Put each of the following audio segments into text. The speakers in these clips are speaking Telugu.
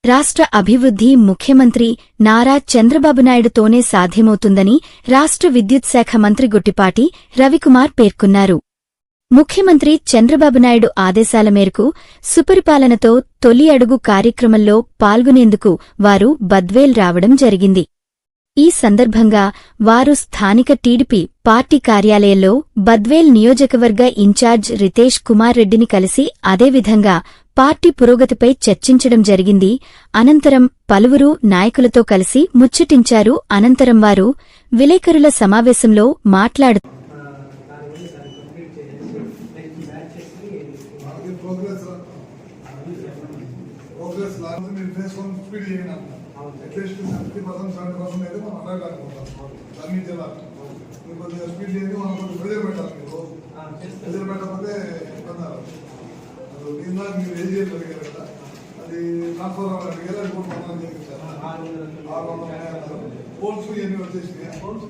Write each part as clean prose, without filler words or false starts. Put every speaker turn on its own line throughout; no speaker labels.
రాష్ట్ర అభివృద్ధి ముఖ్యమంత్రి నారా చంద్రబాబు నాయుడుతోనే సాధ్యమవుతుందని రాష్ట్ర విద్యుత్ శాఖ మంత్రి గుట్టిపాటి రవికుమార్ పేర్కొన్నారు. ముఖ్యమంత్రి చంద్రబాబు నాయుడు ఆదేశాల మేరకు సుపరిపాలనతో తొలి అడుగు కార్యక్రమంలో పాల్గొనేందుకు వారు బద్వేల్ రావడం జరిగింది. ఈ సందర్భంగా వారు స్థానిక టీడీపీ పార్టీ కార్యాలయంలో బద్వేల్ నియోజకవర్గ ఇన్ఛార్జ్ రితేష్ కుమార్ రెడ్డిని కలిసి అదేవిధంగా పార్టీ పురోగతిపై చర్చించడం జరిగింది. అనంతరం పలువురు నాయకులతో కలిసి ముచ్చటించారు. అనంతరం వారు విలేకరుల సమావేశంలో మాట్లాడుతూ
మీరు ఏం చేయలేదు కదా, అది ట్రాన్స్ఫర్ అడిగారు, అది కూడా మనం చేయించారు. 600 పోల్స్ ఇవన్నీ వచ్చేసినాయి. పోల్స్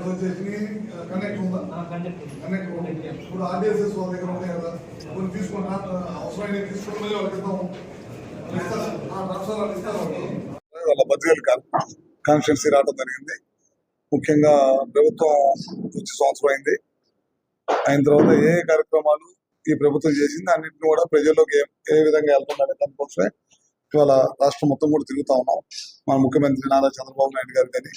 వచ్చేసినాయి. కనెక్ట్ ఉందా? కనెక్ట్ ఉంది. ఇప్పుడు ఆర్డిఎస్ఎస్ వాళ్ళ దగ్గర ఉన్నాయి కదా, కొన్ని తీసుకుంటా అవసరమైన తీసుకుంటే వాళ్ళకి వాళ్ళ బద్వేల్ కాన్స్టిట్యున్సీ రావడం జరిగింది. ముఖ్యంగా ప్రభుత్వం వచ్చి సంవత్సరం అయింది. అయిన తర్వాత ఏ కార్యక్రమాలు ఈ ప్రభుత్వం చేసింది అన్నింటినీ కూడా ప్రజల్లోకి ఏ విధంగా వెళ్తుందనే దానికోసమే ఇవాళ రాష్ట్రం మొత్తం కూడా తిరుగుతా ఉన్నాం. మన ముఖ్యమంత్రి నారా చంద్రబాబు నాయుడు గారు కానీ,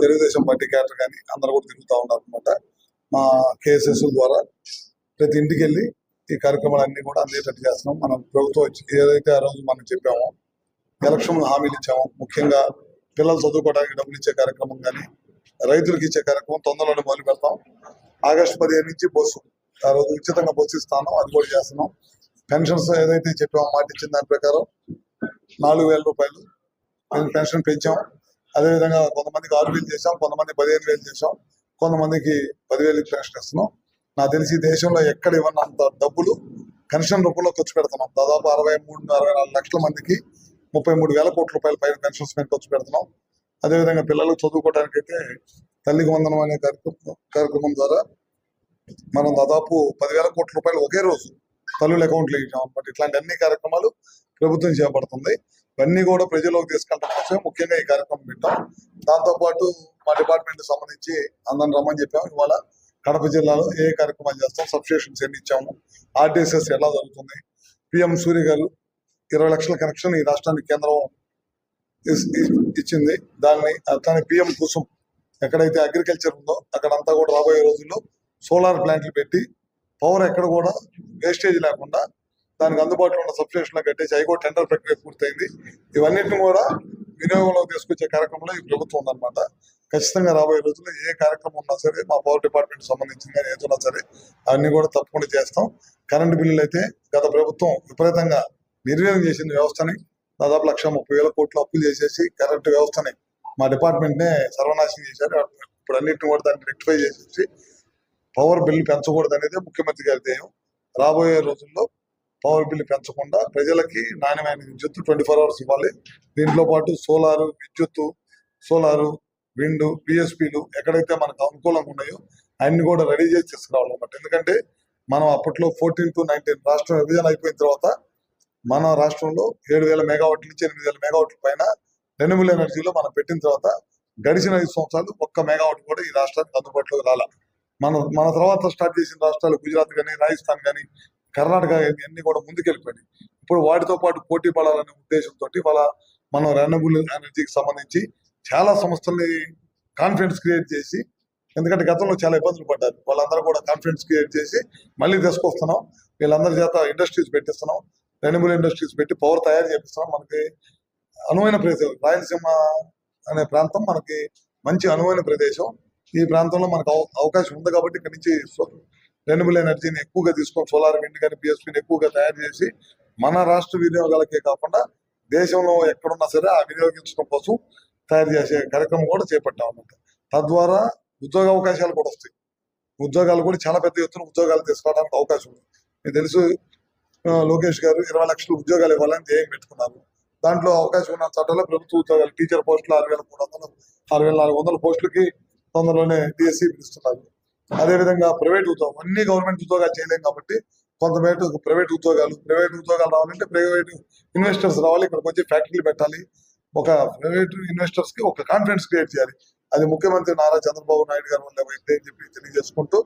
తెలుగుదేశం పార్టీ క్యాడర్ కానీ అందరూ కూడా తిరుగుతూ ఉన్నారు అనమాట. మా కేఎస్ఎస్ ద్వారా ప్రతి ఇంటికి వెళ్ళి ఈ కార్యక్రమాలన్నీ కూడా అందేటట్టు చేస్తున్నాం. మనం ప్రభుత్వం వచ్చి ఏదైతే ఆ రోజు మనం చెప్పామో, ఎలక్షన్లు హామీలు ఇచ్చామో, ముఖ్యంగా పిల్లలు చదువుకోవడానికి డబ్బులు ఇచ్చే కార్యక్రమం కానీ, రైతులకు ఇచ్చే కార్యక్రమం తొందరలోనే మొదలు పెడతాం. ఆగస్టు 15 నుంచి బస్సు ఆ రోజు ఉచితంగా బస్సు ఇస్తాను, అది కూడా చేస్తున్నాం. పెన్షన్స్ ఏదైతే చెప్పామో మాట ఇచ్చిన దాని ప్రకారం 4,000 రూపాయలు పెన్షన్ పెంచాం. అదేవిధంగా కొంతమందికి 6,000 చేసాం, కొంతమంది 15,000 చేసాం, కొంతమందికి 10,000 పెన్షన్ ఇస్తున్నాం. నాకు తెలిసి దేశంలో ఎక్కడ ఇవ్వనంత డబ్బులు పెన్షన్ రూపంలో ఖర్చు పెడుతున్నాం. దాదాపు 63-64 లక్షల మందికి 33,000 కోట్ల రూపాయల పైన పెన్షన్స్ మీద ఖర్చు పెడుతున్నాం. అదేవిధంగా పిల్లలు చదువుకోవడానికి అయితే తల్లికి వందనం అనే కార్యక్రమం ద్వారా మనం దాదాపు 10,000 కోట్ల రూపాయలు ఒకే రోజు తల్లుల అకౌంట్లో ఇచ్చాం అనమాట. ఇట్లాంటి అన్ని కార్యక్రమాలు ప్రభుత్వం చేపడుతుంది. ఇవన్నీ కూడా ప్రజల్లోకి తీసుకెళ్ళడం కోసం ముఖ్యంగా ఈ కార్యక్రమం పెట్టాం. దాంతోపాటు మా డిపార్ట్మెంట్ సంబంధించి అందరిని రమ్మని చెప్పాము. ఇవాళ కడప జిల్లాలో ఏ కార్యక్రమాలు చేస్తాం, సబ్స్టేషన్స్ ఎన్ని ఇచ్చాము, ఆర్టీఎస్ఎస్ ఎలా జరుగుతుంది, పిఎం సూర్య గారు 20 లక్షల కనెక్షన్ ఈ రాష్ట్రానికి కేంద్రం ఇచ్చింది. దాన్ని అట్లానే పిఎం కుసుమ్ ఎక్కడైతే అగ్రికల్చర్ ఉందో అక్కడంతా కూడా రాబోయే రోజుల్లో సోలార్ ప్లాంట్లు పెట్టి పవర్ ఎక్కడ కూడా వేస్టేజ్ లేకుండా దానికి అందుబాటులో ఉన్న సబ్స్టేషన్లో కట్టేసి అవి కూడా టెండర్ ప్రక్రియ పూర్తయింది. ఇవన్నిటిని కూడా వినియోగంలోకి తీసుకొచ్చే కార్యక్రమంలో ఈ ప్రభుత్వం ఉందన్నమాట. ఖచ్చితంగా రాబోయే రోజుల్లో ఏ కార్యక్రమం ఉన్నా సరే, మా పవర్ డిపార్ట్మెంట్ సంబంధించిన కానీ ఏదైనా సరే అవన్నీ కూడా తప్పకుండా చేస్తాం. కరెంటు బిల్లులు అయితే గత ప్రభుత్వం విపరీతంగా నిర్వీర్యం చేసిన వ్యవస్థని దాదాపు 1,30,000 కోట్లు అప్పులు చేసేసి కరెంటు వ్యవస్థని మా డిపార్ట్మెంట్నే సర్వనాశనం చేశారు. ఇప్పుడు అన్నింటిని కూడా దాన్ని రెక్టిఫై చేసేసి పవర్ బిల్లు పెంచకూడదు అనేది ముఖ్యమంత్రి గారి ధ్యేయం. రాబోయే రోజుల్లో పవర్ బిల్లు పెంచకుండా ప్రజలకి నాణ్యమైన విద్యుత్ 24 hours ఇవ్వాలి. దీంట్లో పాటు సోలారు విద్యుత్తు, సోలారు, విండ్, పిఎస్పీలు ఎక్కడైతే మనకు అనుకూలంగా ఉన్నాయో అన్ని కూడా రెడీ చేసి తీసుకురావాలన్నమాట. ఎందుకంటే మనం అప్పట్లో 14 to 19 రాష్ట్రం విభజన అయిపోయిన తర్వాత మన రాష్ట్రంలో 7,000 మెగావాట్ల నుంచి 8,000 మెగావాట్ల పైన రెన్యూబుల్ ఎనర్జీలో మనం పెట్టిన తర్వాత గడిచిన 5 సంవత్సరాలు ఒక్క మెగావాట్ కూడా ఈ రాష్ట్రానికి అందుబాటులోకి రాల. మన తర్వాత స్టార్ట్ చేసిన రాష్ట్రాలు గుజరాత్ కానీ, రాజస్థాన్ కానీ, కర్ణాటక అన్ని కూడా ముందుకెళ్ళిపోయినాయి. ఇప్పుడు వాటితో పాటు పోటీ పడాలనే ఉద్దేశంతో మనం రెన్యూబుల్ ఎనర్జీకి సంబంధించి చాలా సంస్థల్ని కాన్ఫిడెన్స్ క్రియేట్ చేసి, ఎందుకంటే గతంలో చాలా ఇబ్బందులు పడ్డారు, వాళ్ళందరూ కూడా కాన్ఫిడెన్స్ క్రియేట్ చేసి మళ్ళీ తీసుకొస్తున్నాం. వీళ్ళందరి చేత ఇండస్ట్రీస్ పెట్టిస్తున్నాం, రెన్యూబుల్ ఇండస్ట్రీస్ పెట్టి పవర్ తయారు చేపిస్తున్నాం. మనకి అనువైన ప్రదేశం రాయలసీమ అనే ప్రాంతం మనకి మంచి అనువైన ప్రదేశం. ఈ ప్రాంతంలో మనకు అవకాశం ఉంది కాబట్టి ఇక్కడి నుంచి రెన్యూబుల్ ఎనర్జీని ఎక్కువగా తీసుకొని సోలార్, విండ్ కానీ, పిఎస్పీని ఎక్కువగా తయారు చేసి మన రాష్ట్ర వినియోగాలకే కాకుండా దేశంలో ఎక్కడున్నా సరే ఆ వినియోగించడం కోసం తయారు చేసే కార్యక్రమం కూడా చేపట్టాం అన్నమాట. తద్వారా ఉద్యోగ అవకాశాలు కూడా వస్తాయి. ఉద్యోగాలు కూడా చాలా పెద్ద ఎత్తున ఉద్యోగాలు తీసుకోవడానికి అవకాశం ఉంది. మీకు తెలుసు, లోకేష్ గారు 20 లక్షల ఉద్యోగాలు ఇవ్వాలని ధ్యేయం పెట్టుకున్నారు. దాంట్లో అవకాశం ఉన్న చట్టాల్లో ప్రభుత్వ ఉద్యోగాలు, టీచర్ పోస్టులు 6,300, 6,400 పోస్టులకి తొందరలోనే డిఎస్సి పిలుస్తున్నారు. అదేవిధంగా ప్రైవేట్ ఉద్యోగం, అన్ని గవర్నమెంట్ ఉద్యోగాలు చేయలేం కాబట్టి కొంతమేటు ప్రైవేట్ ఉద్యోగాలు రావాలంటే ప్రైవేట్ ఇన్వెస్టర్స్ రావాలి, ఇక్కడికి వచ్చి ఫ్యాక్టరీలు పెట్టాలి. ఒక ప్రైవేట్ ఇన్వెస్టర్స్ కి ఒక కాన్ఫిడెన్స్ క్రియేట్ చేయాలి. అది ముఖ్యమంత్రి నారా చంద్రబాబు నాయుడు గారు వల్ల అయింది అని చెప్పి తెలియజేసుకుంటూ,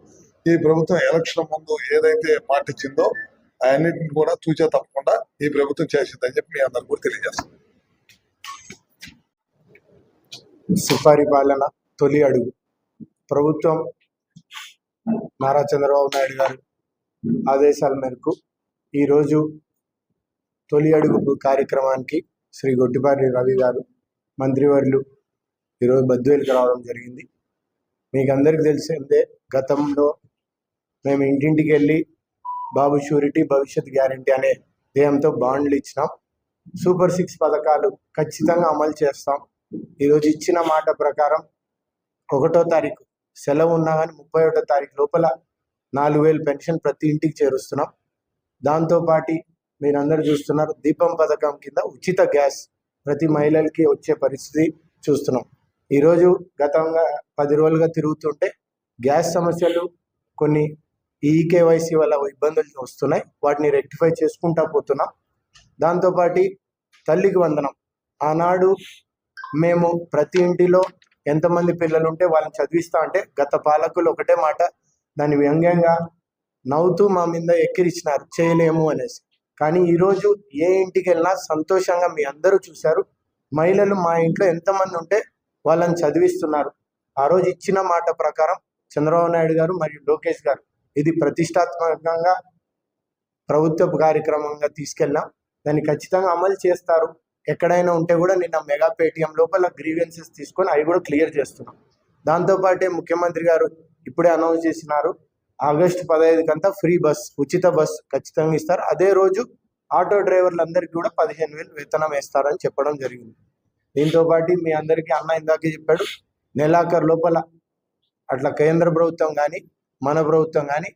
ఈ ప్రభుత్వం ఎలక్షన్ ముందు ఏదైతే మాట ఇచ్చిందో అన్నింటిని కూడా తూచా తప్పకుండా ఈ ప్రభుత్వం చేసిందని చెప్పి మీ అందరు కూడా తెలియజేస్తాం.
సుపరిపాలన తొలి అడుగు. ప్రభుత్వం నారా చంద్రబాబు నాయుడు గారు ఆదేశాల మేరకు ఈరోజు తొలి అడుగు కార్యక్రమానికి శ్రీ గొట్టిపాటి రవి గారు మంత్రివర్యులు ఈరోజు బద్వేలుకి రావడం జరిగింది. మీకు అందరికీ తెలిసిందే, గతంలో మేము ఇంటింటికి వెళ్ళి బాబు షూరిటీ భవిష్యత్ గ్యారంటీ అనే ధ్యేయంతో బాండ్లు ఇచ్చినాం. సూపర్ 6 పథకాలు ఖచ్చితంగా అమలు చేస్తాం. ఈరోజు ఇచ్చిన మాట ప్రకారం 1వ తారీఖు సెలవు ఉన్నా కానీ 31వ తారీఖు లోపల 4,000 పెన్షన్ ప్రతి ఇంటికి చేరుస్తున్నాం. దాంతోపాటు మీరందరూ చూస్తున్నారు, దీపం పథకం కింద ఉచిత గ్యాస్ ప్రతి మహిళలకి వచ్చే పరిస్థితి చూస్తున్నాం. ఈరోజు గతంగా 10 రోజులుగా తిరుగుతుంటే గ్యాస్ సమస్యలు కొన్ని ఈకేవైసీ వల్ల ఇబ్బందులు వస్తున్నాయి, వాటిని రెక్టిఫై చేసుకుంటా పోతున్నాం. దాంతోపాటు తల్లికి వందనం. ఆనాడు మేము ప్రతి ఇంటిలో ఎంతమంది పిల్లలు ఉంటే వాళ్ళని చదివిస్తా అంటే గత పాలకులు ఒకటే మాట దాన్ని వ్యంగ్యంగా నవ్వుతూ మా మీద ఎక్కిరిచ్చినారు, చేయలేము అనేసి. కానీ ఈరోజు ఏ ఇంటికి వెళ్ళినా సంతోషంగా మీ అందరూ చూశారు, మహిళలు మా ఇంట్లో ఎంతమంది ఉంటే వాళ్ళని చదివిస్తున్నారు. ఆ రోజు ఇచ్చిన మాట ప్రకారం చంద్రబాబు నాయుడు గారు మరియు లోకేష్ గారు ఇది ప్రతిష్టాత్మకంగా ప్రభుత్వ కార్యక్రమంగా తీసుకెళ్ళినాం. దాన్ని ఖచ్చితంగా అమలు చేస్తారు. ఎక్కడైనా ఉంటే కూడా నిన్న మెగా పేటీఎం లోపల గ్రీవెన్సెస్ తీసుకొని అవి కూడా క్లియర్ చేస్తున్నాం. దాంతోపాటే ముఖ్యమంత్రి గారు ఇప్పుడే అనౌన్స్ చేసినారు, ఆగస్టు 15 కంతా ఫ్రీ బస్, ఉచిత బస్ ఖచ్చితంగా ఇస్తారు. అదే రోజు ఆటో డ్రైవర్లందరికీ కూడా 15,000 వేతనం వేస్తారని చెప్పడం జరిగింది. దీంతోపాటు మీ అందరికీ అన్న ఇందాకే చెప్పాడు, నెలాఖరు లోపల అట్లా కేంద్ర ప్రభుత్వం కానీ మన ప్రభుత్వం కానీ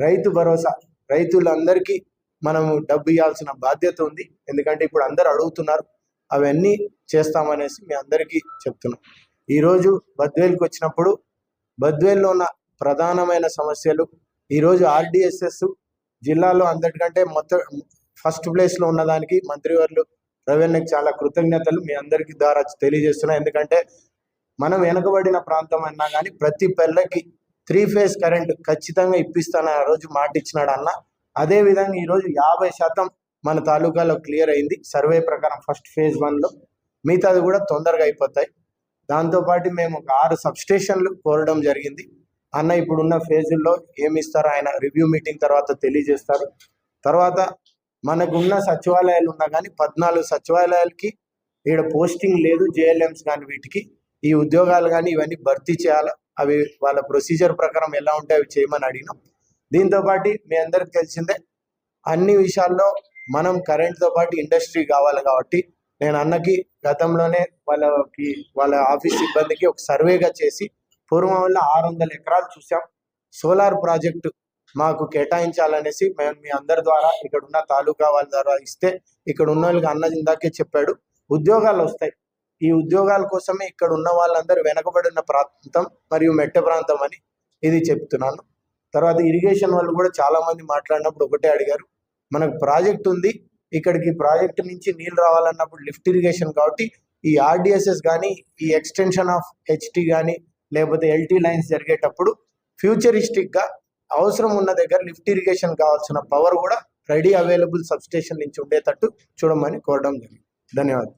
రైతు భరోసా, రైతులందరికీ మనము డబ్బు ఇవ్వాల్సిన బాధ్యత ఉంది. ఎందుకంటే ఇప్పుడు అందరు అడుగుతున్నారు, అవన్నీ చేస్తామనేసి మీ అందరికీ చెప్తున్నాం. ఈరోజు బద్వేలుకి వచ్చినప్పుడు బద్వేల్లో ఉన్న ప్రధానమైన సమస్యలు, ఈరోజు ఆర్డిఎస్ఎస్ జిల్లాలో అందరికంటే మొత్తం ఫస్ట్ ప్లేస్లో ఉన్నదానికి మంత్రివర్యులు రవీణకి చాలా కృతజ్ఞతలు మీ అందరికీ ద్వారా తెలియజేస్తున్నాయి. ఎందుకంటే మనం వెనుకబడిన ప్రాంతం అన్నా కానీ ప్రతి పల్లెకి 3 ఫేజ్ కరెంట్ ఖచ్చితంగా ఇప్పిస్తానని ఆ రోజు మాట ఇచ్చినాడు అన్న. అదేవిధంగా ఈరోజు 50% మన తాలూకాలో క్లియర్ అయింది సర్వే ప్రకారం ఫస్ట్ ఫేజ్ 1లో, మిగతాది కూడా తొందరగా అయిపోతాయి. దాంతోపాటు మేము ఒక 6 సబ్స్టేషన్లు కోరడం జరిగింది. అన్న ఇప్పుడున్న ఫేజుల్లో ఏమి ఇస్తారో ఆయన రివ్యూ మీటింగ్ తర్వాత తెలియజేస్తారు. తర్వాత మనకున్న సచివాలయాలు ఉన్నా కానీ 14 సచివాలయాలకి ఇక్కడ పోస్టింగ్ లేదు, జేఎల్ఎంస్ కానీ వీటికి ఈ ఉద్యోగాలు కానీ ఇవన్నీ భర్తీ చేయాలి. అవి వాళ్ళ ప్రొసీజర్ ప్రకారం ఎలా ఉంటే అవి చేయమని అడిగినాం. దీంతోపాటు మీ అందరికి తెలిసిందే, అన్ని విషయాల్లో మనం కరెంట్తో పాటు ఇండస్ట్రీ కావాలి. కాబట్టి నేను అన్నకి గతంలోనే వాళ్ళ ఆఫీస్ సిబ్బందికి ఒక సర్వేగా చేసి పూర్వం వల్ల 600 ఎకరాలు చూసాం. సోలార్ ప్రాజెక్టు మాకు కేటాయించాలనేసి మేము మీ అందరి ద్వారా ఇక్కడ ఉన్న తాలూకా వాళ్ళ ద్వారా ఇస్తే, ఇక్కడ ఉన్న వాళ్ళకి అన్న ఇందాకే చెప్పాడు, ఉద్యోగాలు వస్తాయి. ఈ ఉద్యోగాల కోసమే ఇక్కడ ఉన్న వాళ్ళందరూ వెనకబడిన ప్రాంతం మరియు మెట్ట ప్రాంతం అని ఇది చెప్తున్నాను. తర్వాత ఇరిగేషన్ వాళ్ళు కూడా చాలా మంది మాట్లాడినప్పుడు ఒకటే అడిగారు, మనకు ప్రాజెక్ట్ ఉంది, ఇక్కడికి ప్రాజెక్టు నుంచి నీళ్ళు రావాలన్నప్పుడు లిఫ్ట్ ఇరిగేషన్ కాబట్టి ఈ ఆర్డిఎస్ఎస్ కానీ ఈ ఎక్స్టెన్షన్ ఆఫ్ హెచ్టీ కానీ లేకపోతే ఎల్టీ లైన్స్ జరిగేటప్పుడు ఫ్యూచరిస్టిక్గా అవసరం ఉన్న దగ్గర లిఫ్ట్ ఇరిగేషన్ కావాల్సిన పవర్ కూడా రెడీ అవైలబుల్ సబ్స్టేషన్ నుంచి ఉండేటట్టు చూడమని కోరడం జరిగింది. ధన్యవాదాలు.